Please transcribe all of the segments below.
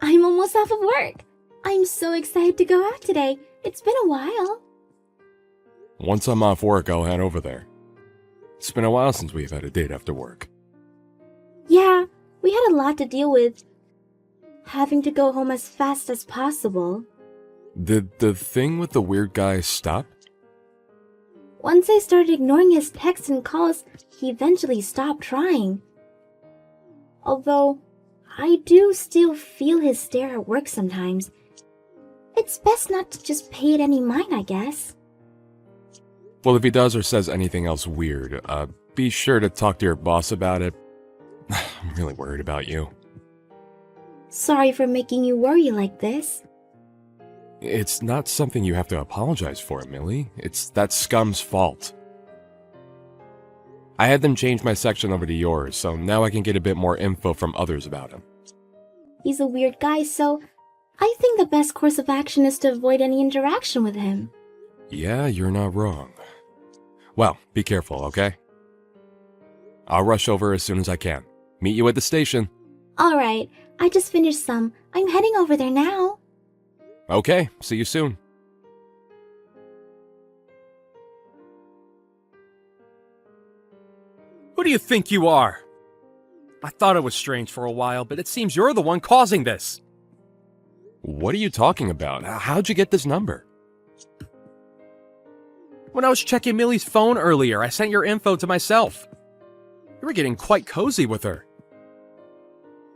I'm almost off of work. I'm so excited to go out today. It's been a while. Once I'm off work, I'll head over there. It's been a while since we've had a date after work. Yeah, we had a lot to deal with. Having to go home as fast as possible. Did the thing with the weird guy stop? Once I started ignoring his texts and calls, he eventually stopped trying. Although, I do still feel his stare at work sometimes. It's best not to just pay it any mind, I guess. Well, if he does or says anything else weird, be sure to talk to your boss about it. I'm really worried about you. Sorry for making you worry like this. It's not something you have to apologize for, Millie. It's that scum's fault. I had them change my section over to yours, so now I can get a bit more info from others about him. He's a weird guy, so I think the best course of action is to avoid any interaction with him. Yeah, you're not wrong. Well, be careful, okay? I'll rush over as soon as I can. Meet you at the station. Alright, I just finished some. I'm heading over there now. Okay, see you soon. Who do you think you are? I thought it was strange for a while, but it seems you're the one causing this. What are you talking about? How'd you get this number? When I was checking Millie's phone earlier, I sent your info to myself. You were getting quite cozy with her.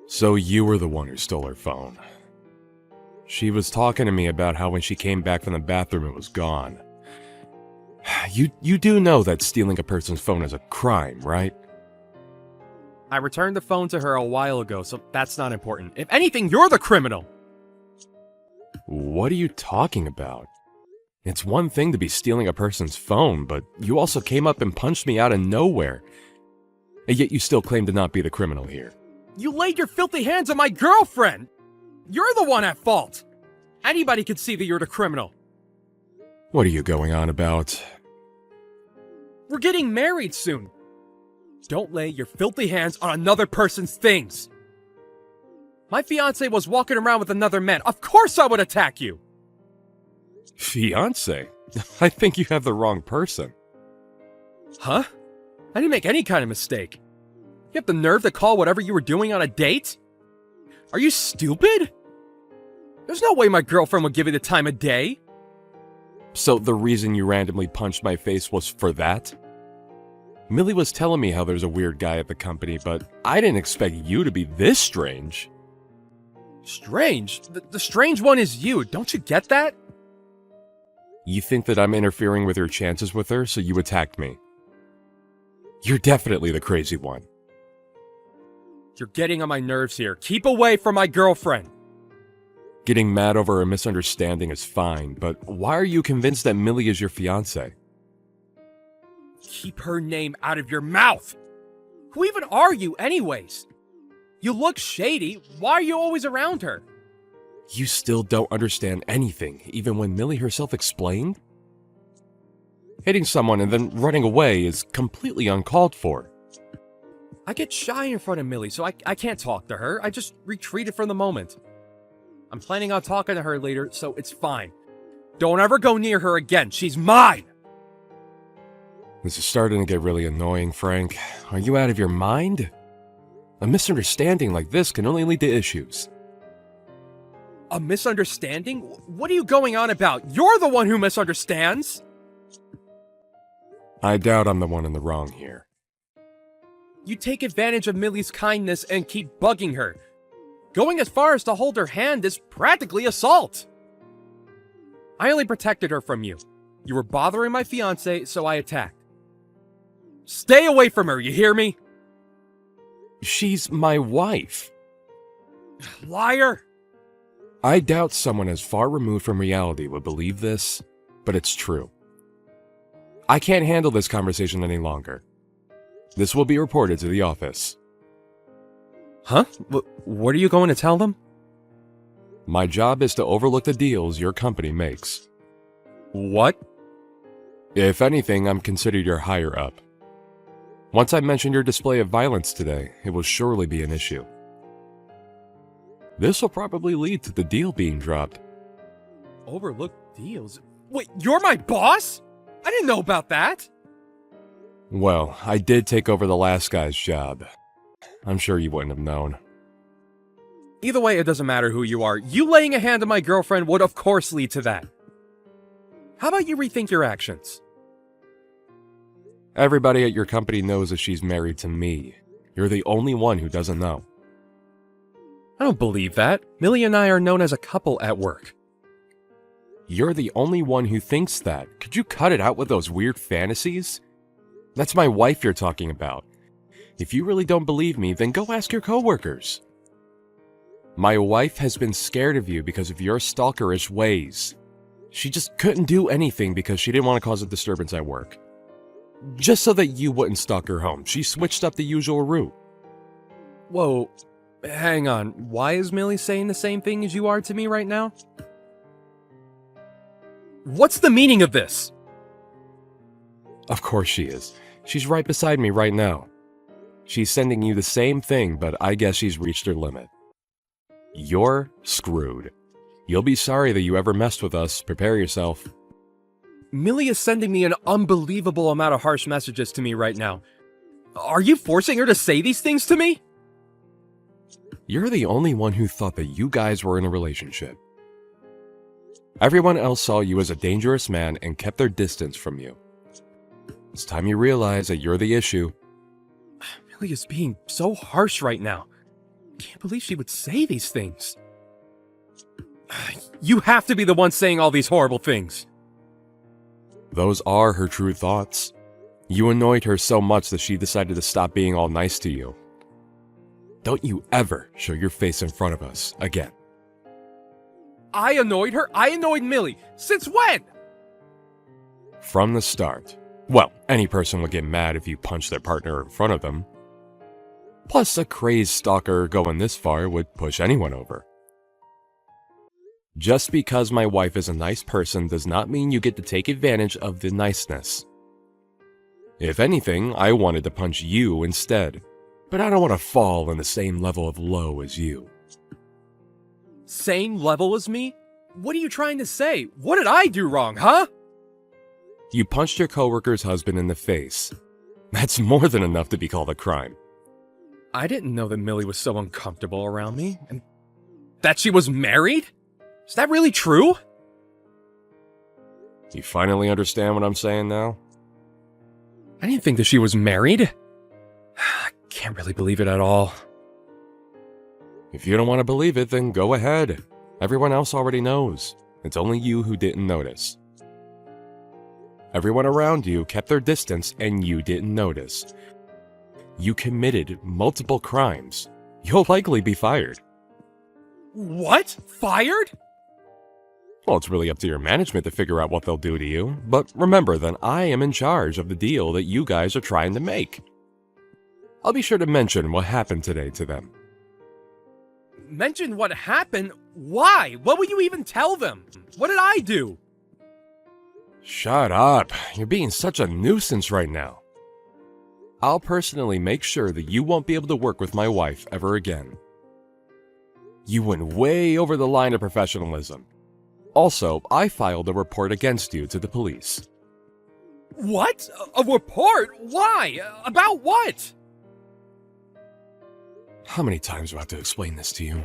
So you were the one who stole her phone. She was talking to me about how when she came back from the bathroom it was gone. You do know that stealing a person's phone is a crime, right? I returned the phone to her a while ago, so that's not important. If anything, you're the criminal! What are you talking about? It's one thing to be stealing a person's phone, but you also came up and punched me out of nowhere. And yet you still claim to not be the criminal here. You laid your filthy hands on my girlfriend! You're the one at fault! Anybody could see that you're the criminal. What are you going on about? We're getting married soon. Don't lay your filthy hands on another person's things. My fiancé was walking around with another man. Of course I would attack you! Fiancé? I think you have the wrong person. Huh? I didn't make any kind of mistake. You have the nerve to call whatever you were doing on a date? Are you stupid? There's no way my girlfriend would give you the time of day. So the reason you randomly punched my face was for that? Millie was telling me how there's a weird guy at the company, but I didn't expect you to be this strange. Strange? The strange one is you. Don't you get that? You think that I'm interfering with your chances with her, so you attacked me. You're definitely the crazy one. You're getting on my nerves here. Keep away from my girlfriend. Getting mad over a misunderstanding is fine, but why are you convinced that Millie is your fiancé? Keep her name out of your mouth. Who even are you anyways? You look shady. Why are you always around her? You still don't understand anything, even when Millie herself explained? Hitting someone and then running away is completely uncalled for. I get shy in front of Millie, so I can't talk to her. I just retreated from the moment. I'm planning on talking to her later, so it's fine. Don't ever go near her again. She's mine! This is starting to get really annoying, Frank. Are you out of your mind? A misunderstanding like this can only lead to issues. A misunderstanding? What are you going on about? You're the one who misunderstands! I doubt I'm the one in the wrong here. You take advantage of Millie's kindness and keep bugging her. Going as far as to hold her hand is practically assault. I only protected her from you. You were bothering my fiancé, so I attacked. Stay away from her, you hear me? She's my wife. Liar! I doubt someone as far removed from reality would believe this, but it's true. I can't handle this conversation any longer. This will be reported to the office. Huh? What are you going to tell them? My job is to overlook the deals your company makes. What? If anything, I'm considered your higher up. Once I mention your display of violence today, it will surely be an issue. This will probably lead to the deal being dropped. Overlooked deals? Wait, you're my boss? I didn't know about that! Well, I did take over the last guy's job. I'm sure you wouldn't have known. Either way, it doesn't matter who you are. You laying a hand on my girlfriend would of course lead to that. How about you rethink your actions? Everybody at your company knows that she's married to me. You're the only one who doesn't know. I don't believe that. Millie and I are known as a couple at work. You're the only one who thinks that. Could you cut it out with those weird fantasies? That's my wife you're talking about. If you really don't believe me, then go ask your coworkers. My wife has been scared of you because of your stalkerish ways. She just couldn't do anything because she didn't want to cause a disturbance at work. Just so that you wouldn't stalk her home, she switched up the usual route. Whoa, hang on. Why is Millie saying the same thing as you are to me right now? What's the meaning of this? Of course she is. She's right beside me right now. She's sending you the same thing, but I guess she's reached her limit. You're screwed. You'll be sorry that you ever messed with us. Prepare yourself. Millie is sending me an unbelievable amount of harsh messages to me right now. Are you forcing her to say these things to me? You're the only one who thought that you guys were in a relationship. Everyone else saw you as a dangerous man and kept their distance from you. It's time you realize that you're the issue. Millie is being so harsh right now. Can't believe she would say these things. You have to be the one saying all these horrible things. Those are her true thoughts. You annoyed her so much that she decided to stop being all nice to you. Don't you ever show your face in front of us again. I annoyed her? I annoyed Millie. Since when? From the start. Well, any person would get mad if you punched their partner in front of them. Plus, a crazed stalker going this far would push anyone over. Just because my wife is a nice person does not mean you get to take advantage of the niceness. If anything, I wanted to punch you instead, but I don't want to fall in the same level of low as you. Same level as me? What are you trying to say? What did I do wrong, huh? You punched your coworker's husband in the face. That's more than enough to be called a crime. I didn't know that Millie was so uncomfortable around me, and that she was married? Is that really true? You finally understand what I'm saying now? I didn't think that she was married. I can't really believe it at all. If you don't want to believe it, then go ahead. Everyone else already knows. It's only you who didn't notice. Everyone around you kept their distance and you didn't notice. You committed multiple crimes. You'll likely be fired. What? Fired? Well, it's really up to your management to figure out what they'll do to you, but remember that I am in charge of the deal that you guys are trying to make. I'll be sure to mention what happened today to them. Mention what happened? Why? What would you even tell them? What did I do? Shut up. You're being such a nuisance right now. I'll personally make sure that you won't be able to work with my wife ever again. You went way over the line of professionalism. Also, I filed a report against you to the police. What? A report? Why? About what? How many times do I have to explain this to you?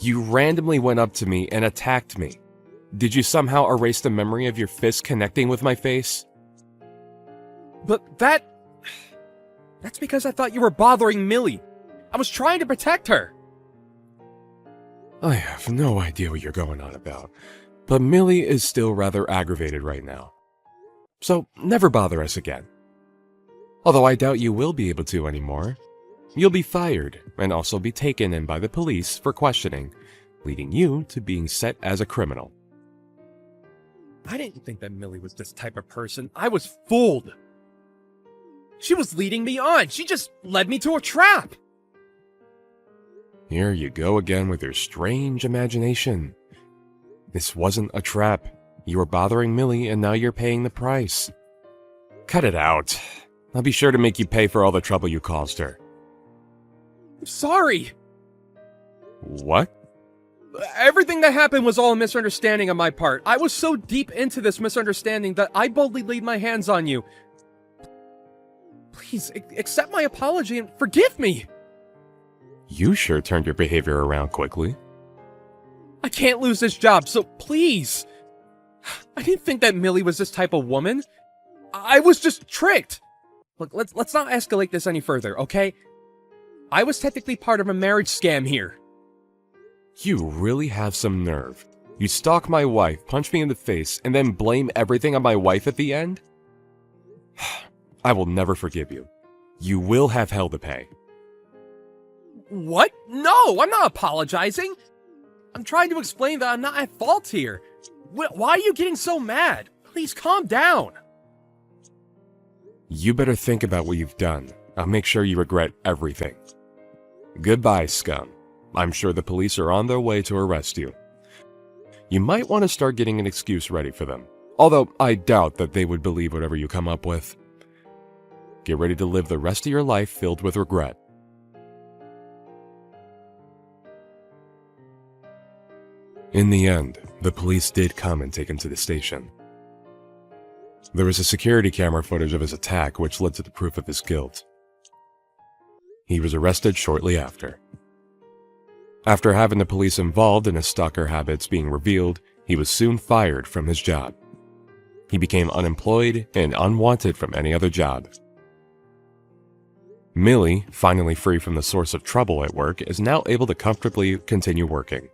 You randomly went up to me and attacked me. Did you somehow erase the memory of your fist connecting with my face? But that's because I thought you were bothering Millie. I was trying to protect her. I have no idea what you're going on about, but Millie is still rather aggravated right now. So never bother us again. Although I doubt you will be able to anymore. You'll be fired and also be taken in by the police for questioning, leading you to being set as a criminal. I didn't think that Millie was this type of person. I was fooled. She was leading me on. She just led me to a trap. Here you go again with your strange imagination. This wasn't a trap. You were bothering Millie and now you're paying the price. Cut it out. I'll be sure to make you pay for all the trouble you caused her. I'm sorry. What? Everything that happened was all a misunderstanding on my part. I was so deep into this misunderstanding that I boldly laid my hands on you. Please, accept my apology and forgive me! You sure turned your behavior around quickly. I can't lose this job, so please! I didn't think that Millie was this type of woman. I was just tricked! Look, let's not escalate this any further, okay? I was technically part of a marriage scam here. You really have some nerve. You stalk my wife, punch me in the face, and then blame everything on my wife at the end? I will never forgive you. You will have hell to pay. What? No, I'm not apologizing! I'm trying to explain that I'm not at fault here. Why are you getting so mad? Please calm down. You better think about what you've done. I'll make sure you regret everything. Goodbye, scum. I'm sure the police are on their way to arrest you. You might want to start getting an excuse ready for them, although I doubt that they would believe whatever you come up with. Get ready to live the rest of your life filled with regret. In the end, the police did come and take him to the station. There was a security camera footage of his attack which led to the proof of his guilt. He was arrested shortly after. After having the police involved in his stalker habits being revealed, he was soon fired from his job. He became unemployed and unwanted from any other job. Millie, finally free from the source of trouble at work, is now able to comfortably continue working.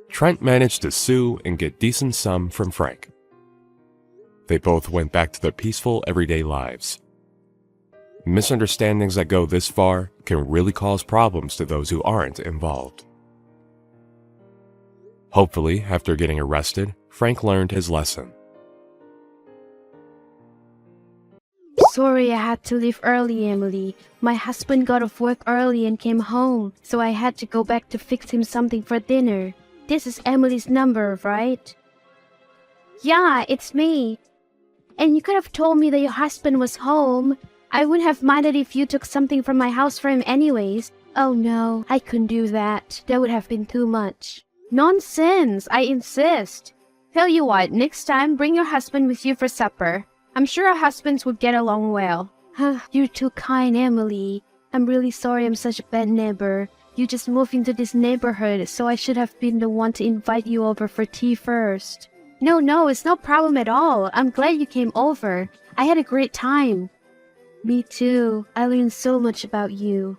Trent managed to sue and get decent sum from Frank. They both went back to their peaceful, everyday lives. Misunderstandings that go this far can really cause problems to those who aren't involved. Hopefully, after getting arrested, Frank learned his lesson. Sorry I had to leave early, Emily. My husband got off work early and came home, so I had to go back to fix him something for dinner. This is Emily's number, right? Yeah, it's me. And you could have told me that your husband was home. I wouldn't have minded if you took something from my house for him anyways. Oh no, I couldn't do that. That would have been too much. Nonsense, I insist. Tell you what, next time bring your husband with you for supper. I'm sure our husbands would get along well. You're too kind, Emily. I'm really sorry I'm such a bad neighbor. You just moved into this neighborhood, so I should have been the one to invite you over for tea first. No, it's no problem at all. I'm glad you came over. I had a great time. Me too. I learned so much about you.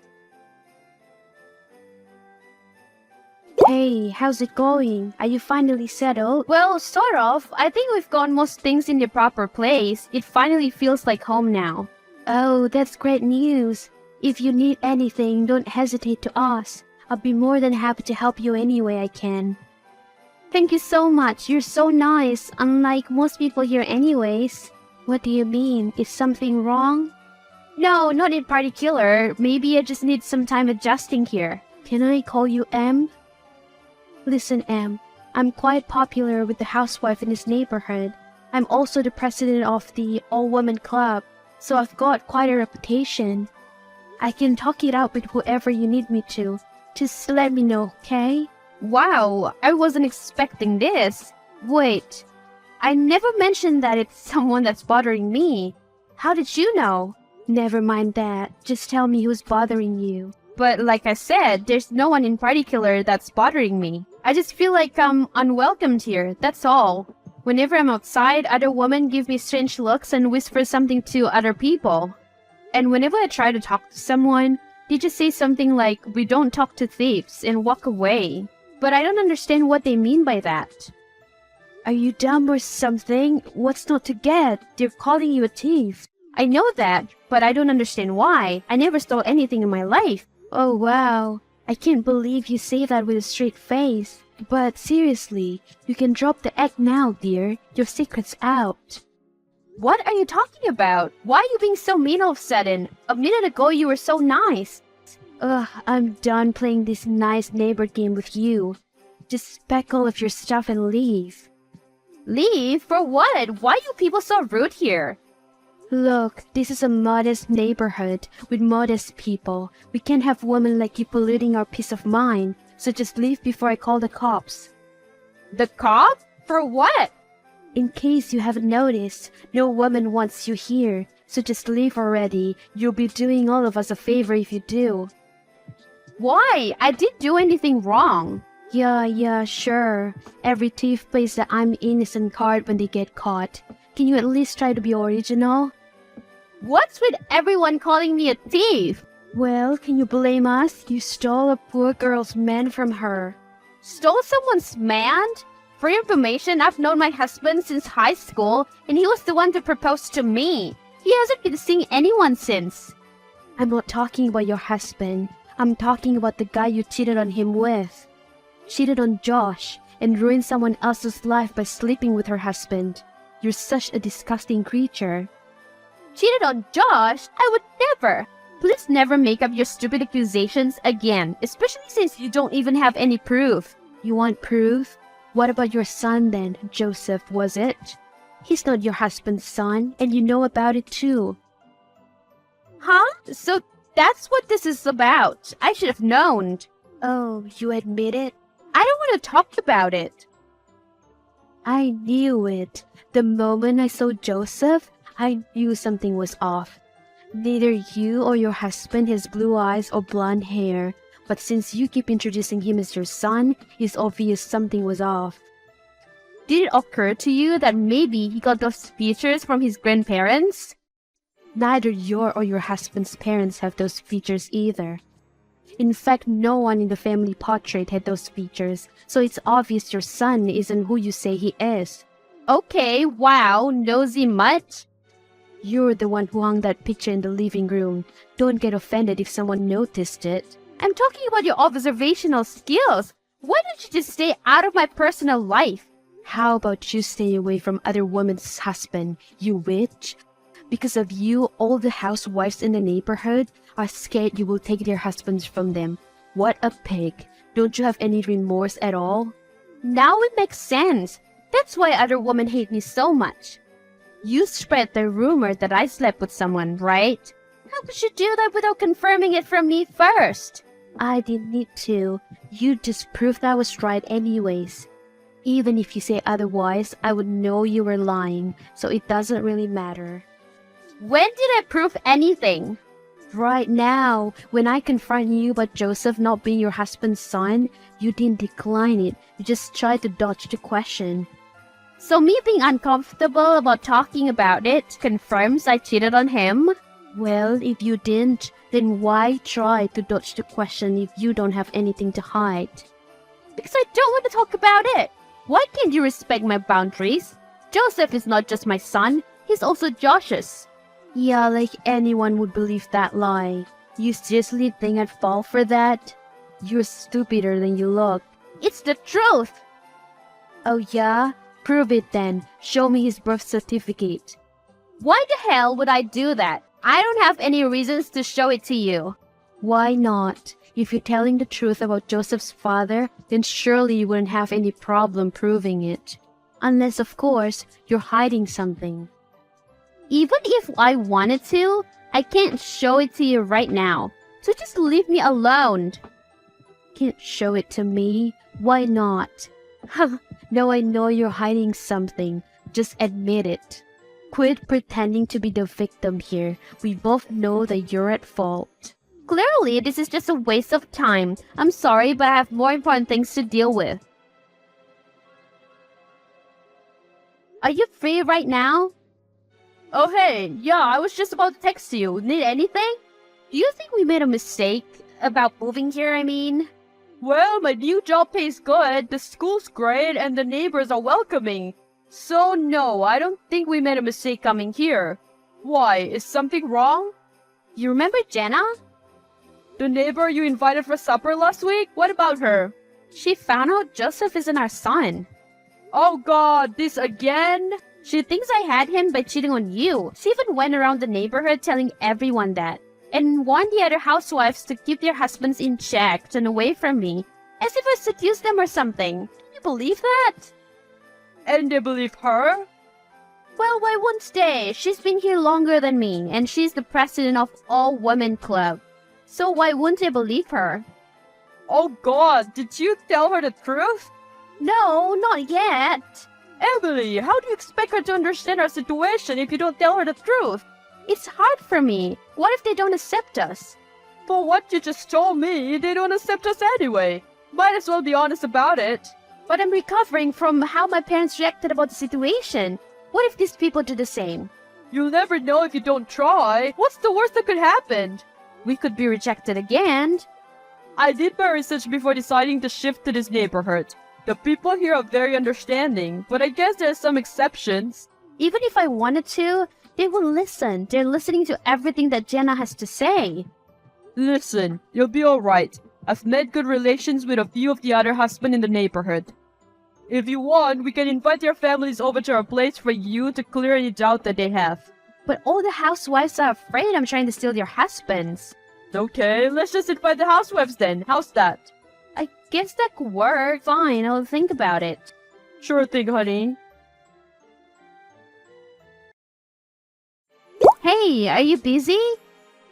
Hey, how's it going? Are you finally settled? Well, sort of. I think we've got most things in the proper place. It finally feels like home now. Oh, that's great news. If you need anything, don't hesitate to ask. I'll be more than happy to help you any way I can. Thank you so much. You're so nice, unlike most people here anyways. What do you mean? Is something wrong? No, not in particular. Maybe I just need some time adjusting here. Can I call you Em? Listen, Em. I'm quite popular with the housewife in this neighborhood. I'm also the president of the all-women club, so I've got quite a reputation. I can talk it out with whoever you need me to. Just let me know, okay? Wow, I wasn't expecting this. Wait, I never mentioned that it's someone that's bothering me. How did you know? Never mind that. Just tell me who's bothering you. But like I said, there's no one in particular that's bothering me. I just feel like I'm unwelcomed here, that's all. Whenever I'm outside, other women give me strange looks and whisper something to other people. And whenever I try to talk to someone, they just say something like, "We don't talk to thieves," and walk away. But I don't understand what they mean by that. Are you dumb or something? What's not to get? They're calling you a thief. I know that, but I don't understand why. I never stole anything in my life. Oh wow, I can't believe you say that with a straight face. But seriously, you can drop the act now, dear. Your secret's out. What are you talking about? Why are you being so mean all of a sudden? A minute ago you were so nice. Ugh, I'm done playing this nice neighbor game with you. Just pack all of your stuff and leave. Leave? For what? Why are you people so rude here? Look, this is a modest neighborhood with modest people. We can't have women like you polluting our peace of mind, so just leave before I call the cops. The cop? For what? In case you haven't noticed, no woman wants you here, so just leave already. You'll be doing all of us a favor if you do. Why? I didn't do anything wrong. Yeah, sure. Every thief plays the I'm innocent card when they get caught. Can you at least try to be original? What's with everyone calling me a thief? Well, can you blame us? You stole a poor girl's man from her. Stole someone's man? For your information, I've known my husband since high school, and he was the one to propose to me. He hasn't been seeing anyone since. I'm not talking about your husband. I'm talking about the guy you cheated on him with. Cheated on Josh and ruined someone else's life by sleeping with her husband. You're such a disgusting creature. Cheated on Josh? I would never. Please never make up your stupid accusations again, especially since you don't even have any proof. You want proof? What about your son then, Joseph, was it? He's not your husband's son, and you know about it too. Huh? So that's what this is about. I should have known. Oh, you admit it? I don't want to talk about it. I knew it. The moment I saw Joseph, I knew something was off. Neither you or your husband has blue eyes or blonde hair, but since you keep introducing him as your son, it's obvious something was off. Did it occur to you that maybe he got those features from his grandparents? Neither your or your husband's parents have those features either. In fact, no one in the family portrait had those features, so it's obvious your son isn't who you say he is. Okay, wow, nosy much? You're the one who hung that picture in the living room. Don't get offended if someone noticed it. I'm talking about your observational skills. Why don't you just stay out of my personal life? How about you stay away from other women's husband, you witch? Because of you, all the housewives in the neighborhood are scared you will take their husbands from them. What a pig. Don't you have any remorse at all? Now it makes sense. That's why other women hate me so much. You spread the rumor that I slept with someone, right? How could you do that without confirming it from me first? I didn't need to. You just proved I was right anyways. Even if you say otherwise, I would know you were lying, so it doesn't really matter. When did I prove anything? Right now, when I confront you about Joseph not being your husband's son, you didn't decline it. You just tried to dodge the question. So me being uncomfortable about talking about it confirms I cheated on him? Well, if you didn't, then why try to dodge the question if you don't have anything to hide? Because I don't want to talk about it. Why can't you respect my boundaries? Joseph is not just my son, he's also Josh's. Yeah, like anyone would believe that lie. You seriously think I'd fall for that? You're stupider than you look. It's the truth. Oh yeah? Prove it then. Show me his birth certificate. Why the hell would I do that? I don't have any reasons to show it to you. Why not? If you're telling the truth about Joseph's father, then surely you wouldn't have any problem proving it. Unless, of course, you're hiding something. Even if I wanted to, I can't show it to you right now. So just leave me alone. Can't show it to me? Why not? Now I know you're hiding something. Just admit it. Quit pretending to be the victim here. We both know that you're at fault. Clearly, this is just a waste of time. I'm sorry, but I have more important things to deal with. Are you free right now? Oh hey, yeah, I was just about to text you. Need anything? Do you think we made a mistake? About moving here, I mean? Well, my new job pays good, the school's great, and the neighbors are welcoming. So no, I don't think we made a mistake coming here. Why, is something wrong? You remember Jenna? The neighbor you invited for supper last week? What about her? She found out Joseph isn't our son. Oh god, this again? She thinks I had him by cheating on you. She even went around the neighborhood telling everyone that. And warned the other housewives to keep their husbands in check and away from me. As if I seduced them or something. Can you believe that? And they believe her? Well, why won't stay? She's been here longer than me, and she's the president of all women club. So why wouldn't I believe her? Oh God, did you tell her the truth? No, not yet. Emily, how do you expect her to understand our situation if you don't tell her the truth? It's hard for me. What if they don't accept us? For what you just told me, they don't accept us anyway. Might as well be honest about it. But I'm recovering from how my parents reacted about the situation. What if these people do the same? You'll never know if you don't try. What's the worst that could happen? We could be rejected again. I did my research before deciding to shift to this neighborhood. The people here are very understanding, but I guess there are some exceptions. Even if I wanted to, they will listen. They're listening to everything that Jenna has to say. Listen, you'll be alright. I've made good relations with a few of the other husbands in the neighborhood. If you want, we can invite your families over to our place for you to clear any doubt that they have. But all the housewives are afraid I'm trying to steal their husbands. Okay, let's just invite the housewives then. How's that? I guess that could work. Fine, I'll think about it. Sure thing, honey. Hey, are you busy?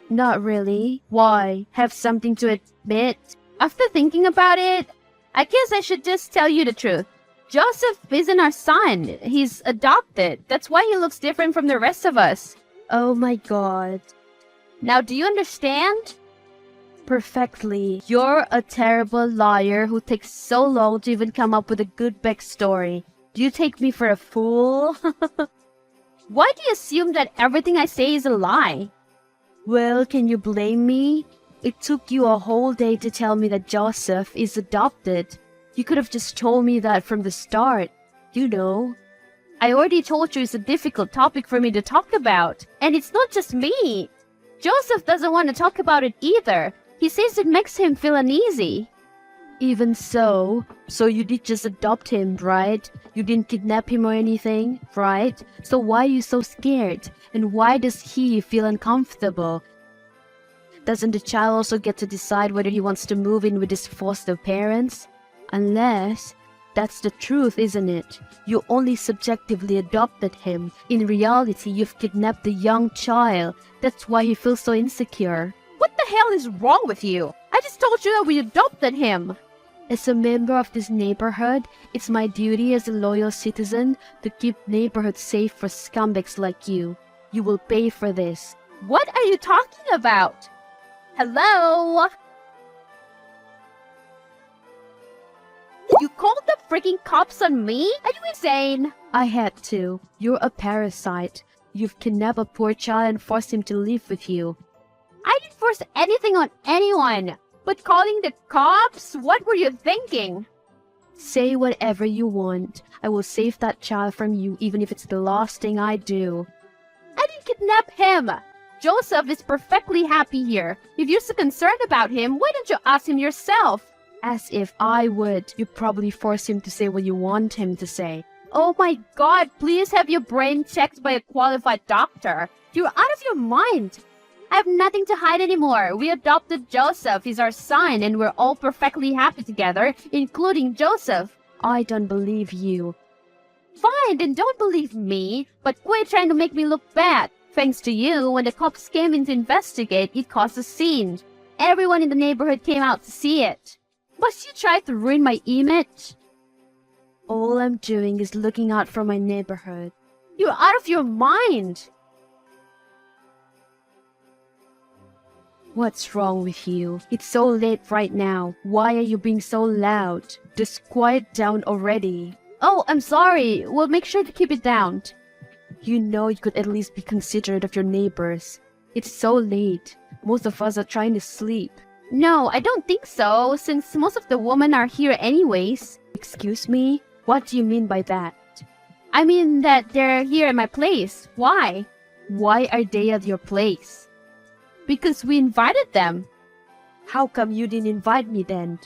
Not really. Why? Have something to admit? After thinking about it, I guess I should just tell you the truth. Joseph isn't our son. He's adopted. That's why he looks different from the rest of us. Oh my god. Now, do you understand? Perfectly. You're a terrible liar who takes so long to even come up with a good backstory. Do you take me for a fool? Why do you assume that everything I say is a lie? Well, can you blame me? It took you a whole day to tell me that Joseph is adopted. You could have just told me that from the start. You know. I already told you it's a difficult topic for me to talk about. And it's not just me. Joseph doesn't want to talk about it either. He says it makes him feel uneasy. Even so you did just adopt him, right? You didn't kidnap him or anything, right? So why are you so scared? And why does he feel uncomfortable? Doesn't the child also get to decide whether he wants to move in with his foster parents? Unless, that's the truth, isn't it? You only subjectively adopted him. In reality, you've kidnapped the young child. That's why he feels so insecure. What the hell is wrong with you? I just told you that we adopted him. As a member of this neighborhood, it's my duty as a loyal citizen to keep neighborhood safe for scumbags like you. You will pay for this. What are you talking about? Hello? You called the freaking cops on me? Are you insane? I had to. You're a parasite. You've kidnapped a poor child and forced him to live with you. I didn't force anything on anyone. But calling the cops? What were you thinking? Say whatever you want. I will save that child from you even if it's the last thing I do. I didn't kidnap him. Joseph is perfectly happy here. If you're so concerned about him, why don't you ask him yourself? As if I would. You probably force him to say what you want him to say. Oh my god, please have your brain checked by a qualified doctor. You're out of your mind. I have nothing to hide anymore. We adopted Joseph. He's our son, and we're all perfectly happy together, including Joseph. I don't believe you. Fine, then don't believe me, but quit trying to make me look bad. Thanks to you, when the cops came in to investigate, it caused a scene. Everyone in the neighborhood came out to see it. But you tried to ruin my image. All I'm doing is looking out for my neighborhood. You're out of your mind. What's wrong with you? It's so late right now. Why are you being so loud? Just quiet down already. Oh, I'm sorry. We'll make sure to keep it down. You know you could at least be considerate of your neighbors. It's so late. Most of us are trying to sleep. No, I don't think so, since most of the women are here anyways. Excuse me? What do you mean by that? I mean that they're here at my place. Why? Why are they at your place? Because we invited them. How come you didn't invite me then?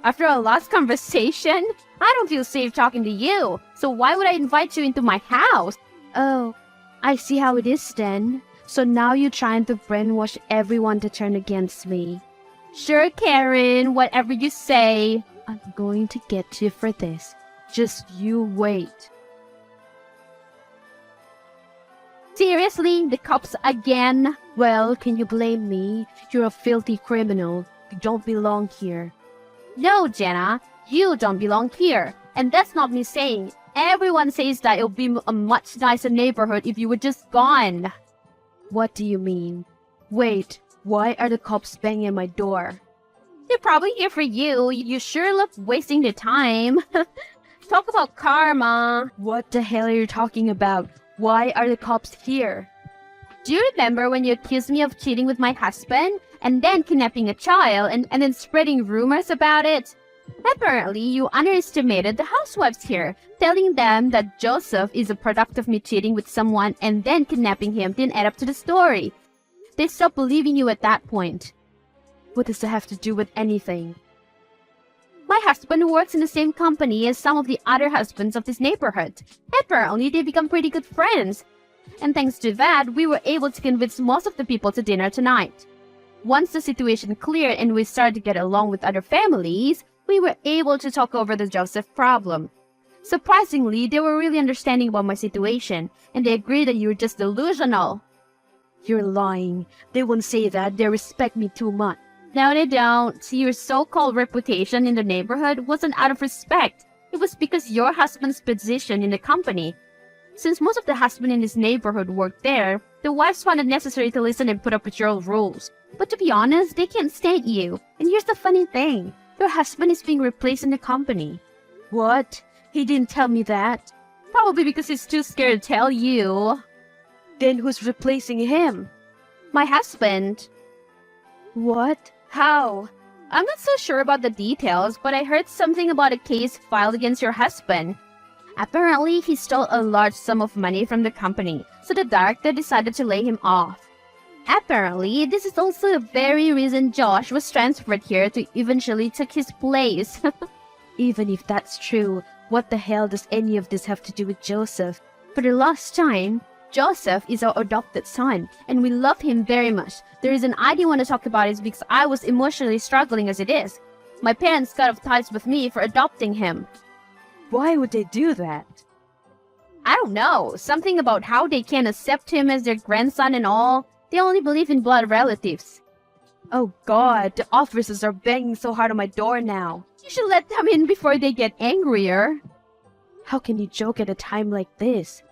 After our last conversation, I don't feel safe talking to you. So why would I invite you into my house? Oh, I see how it is then. So now you're trying to brainwash everyone to turn against me. Sure, Karen, whatever you say. I'm going to get you for this. Just you wait. Seriously? The cops again? Well, can you blame me? You're a filthy criminal. You don't belong here. No, Jenna, you don't belong here. And that's not me saying. Everyone says that it would be a much nicer neighborhood if you were just gone. What do you mean? Wait, why are the cops banging at my door? They're probably here for you. You sure look wasting the time. Talk about karma. What the hell are you talking about? Why are the cops here? Do you remember when you accused me of cheating with my husband and then kidnapping a child and then spreading rumors about it? Apparently, you underestimated the housewives here, telling them that Joseph is a product of me cheating with someone and then kidnapping him didn't add up to the story. They stopped believing you at that point. What does that have to do with anything? My husband works in the same company as some of the other husbands of this neighborhood. Apparently, they become pretty good friends. And thanks to that, we were able to convince most of the people to dinner tonight. Once the situation cleared and we started to get along with other families, we were able to talk over the Joseph problem. Surprisingly, they were really understanding about my situation, and they agreed that you were just delusional. You're lying. They won't say that. They respect me too much. No, they don't. Your so-called reputation in the neighborhood wasn't out of respect. It was because your husband's position in the company. Since most of the husbands in this neighborhood worked there, the wives found it necessary to listen and put up with your rules. But to be honest, they can't stand you. And here's the funny thing. Your husband is being replaced in the company. What? He didn't tell me that. Probably because he's too scared to tell you. Then who's replacing him? My husband. What? How? I'm not so sure about the details, but I heard something about a case filed against your husband. Apparently, he stole a large sum of money from the company, so the director decided to lay him off. Apparently, this is also the very reason Josh was transferred here to eventually take his place. Even if that's true, what the hell does any of this have to do with Joseph? For the last time, Joseph is our adopted son, and we love him very much. The reason I didn't want to talk about it is because I was emotionally struggling as it is. My parents cut off ties with me for adopting him. Why would they do that? I don't know. Something about how they can't accept him as their grandson and all. They only believe in blood relatives. Oh God, the officers are banging so hard on my door now. You should let them in before they get angrier. How can you joke at a time like this?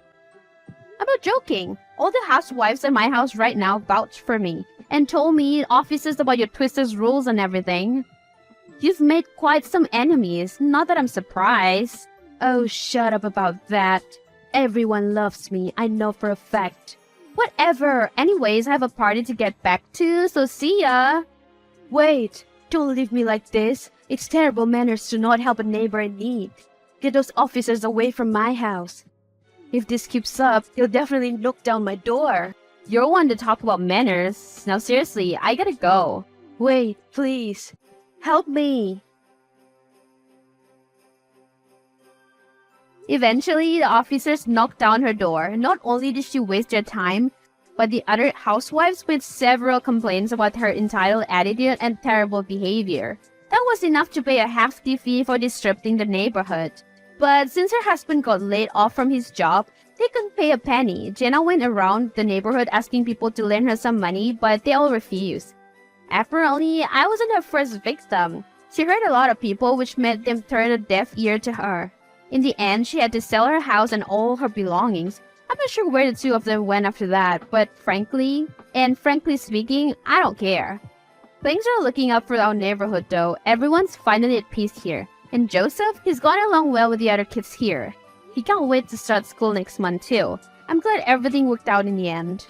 I'm not joking. All the housewives at my house right now vouched for me and told me offices about your twisted rules and everything. You've made quite some enemies, not that I'm surprised. Oh, shut up about that. Everyone loves me, I know for a fact. Whatever. Anyways, I have a party to get back to, so see ya. Wait, don't leave me like this. It's terrible manners to not help a neighbor in need. Get those officers away from my house. If this keeps up, they'll definitely knock down my door. You're one to talk about manners. Now seriously, I gotta go. Wait, please. Help me. Eventually, the officers knocked down her door. Not only did she waste their time, but the other housewives made several complaints about her entitled attitude and terrible behavior. That was enough to pay a hefty fee for disrupting the neighborhood. But since her husband got laid off from his job, they couldn't pay a penny. Jenna went around the neighborhood asking people to lend her some money, but they all refused. Apparently, I wasn't her first victim. She hurt a lot of people, which made them turn a deaf ear to her. In the end, she had to sell her house and all her belongings. I'm not sure where the two of them went after that, but frankly speaking, I don't care. Things are looking up for our neighborhood though. Everyone's finally at peace here. And Joseph, he's gone along well with the other kids here. He can't wait to start school next month too. I'm glad everything worked out in the end.